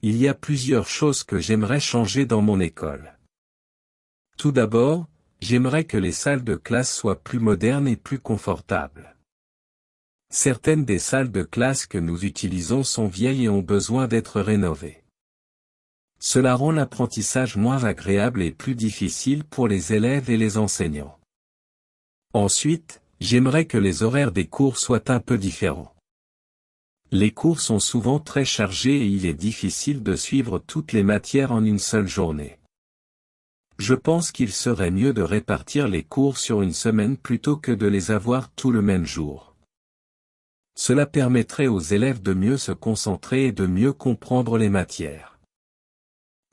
il y a plusieurs choses que j'aimerais changer dans mon école. Tout d'abord, j'aimerais que les salles de classe soient plus modernes et plus confortables. Certaines des salles de classe que nous utilisons sont vieilles et ont besoin d'être rénovées. Cela rend l'apprentissage moins agréable et plus difficile pour les élèves et les enseignants. Ensuite, j'aimerais que les horaires des cours soient un peu différents. Les cours sont souvent très chargés et il est difficile de suivre toutes les matières en une seule journée. Je pense qu'il serait mieux de répartir les cours sur une semaine plutôt que de les avoir tout le même jour. Cela permettrait aux élèves de mieux se concentrer et de mieux comprendre les matières.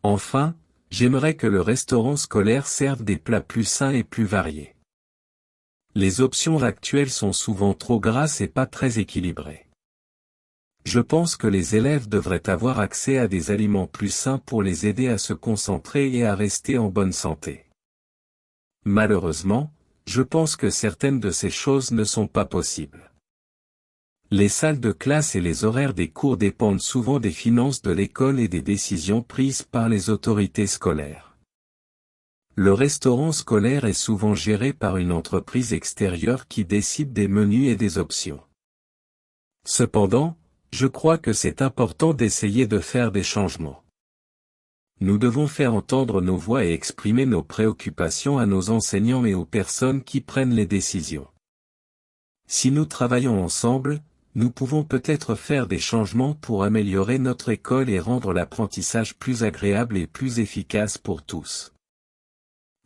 Enfin, j'aimerais que le restaurant scolaire serve des plats plus sains et plus variés. Les options actuelles sont souvent trop grasses et pas très équilibrées. Je pense que les élèves devraient avoir accès à des aliments plus sains pour les aider à se concentrer et à rester en bonne santé. Malheureusement, je pense que certaines de ces choses ne sont pas possibles. Les salles de classe et les horaires des cours dépendent souvent des finances de l'école et des décisions prises par les autorités scolaires. Le restaurant scolaire est souvent géré par une entreprise extérieure qui décide des menus et des options. Cependant, je crois que c'est important d'essayer de faire des changements. Nous devons faire entendre nos voix et exprimer nos préoccupations à nos enseignants et aux personnes qui prennent les décisions. Si nous travaillons ensemble, nous pouvons peut-être faire des changements pour améliorer notre école et rendre l'apprentissage plus agréable et plus efficace pour tous.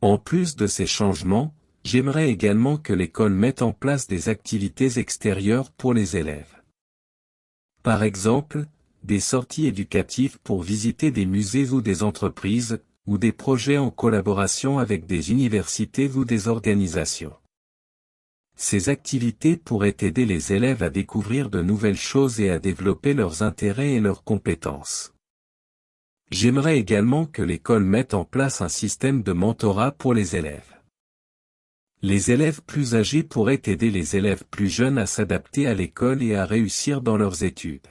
En plus de ces changements, j'aimerais également que l'école mette en place des activités extérieures pour les élèves. Par exemple, des sorties éducatives pour visiter des musées ou des entreprises, ou des projets en collaboration avec des universités ou des organisations. Ces activités pourraient aider les élèves à découvrir de nouvelles choses et à développer leurs intérêts et leurs compétences. J'aimerais également que l'école mette en place un système de mentorat pour les élèves. Les élèves plus âgés pourraient aider les élèves plus jeunes à s'adapter à l'école et à réussir dans leurs études.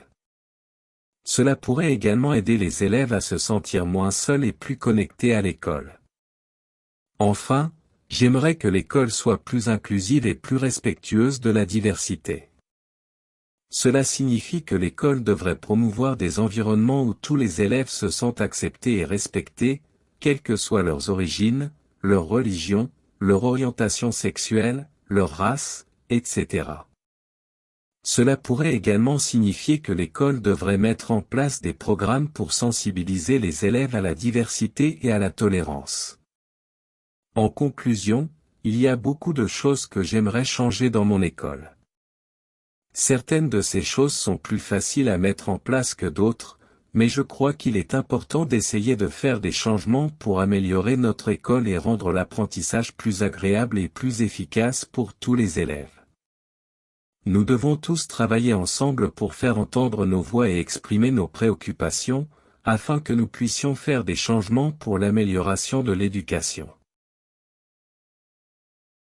Cela pourrait également aider les élèves à se sentir moins seuls et plus connectés à l'école. Enfin, j'aimerais que l'école soit plus inclusive et plus respectueuse de la diversité. Cela signifie que l'école devrait promouvoir des environnements où tous les élèves se sentent acceptés et respectés, quelles que soient leurs origines, leur religion, leur orientation sexuelle, leur race, etc. Cela pourrait également signifier que l'école devrait mettre en place des programmes pour sensibiliser les élèves à la diversité et à la tolérance. En conclusion, il y a beaucoup de choses que j'aimerais changer dans mon école. Certaines de ces choses sont plus faciles à mettre en place que d'autres, mais je crois qu'il est important d'essayer de faire des changements pour améliorer notre école et rendre l'apprentissage plus agréable et plus efficace pour tous les élèves. Nous devons tous travailler ensemble pour faire entendre nos voix et exprimer nos préoccupations, afin que nous puissions faire des changements pour l'amélioration de l'éducation.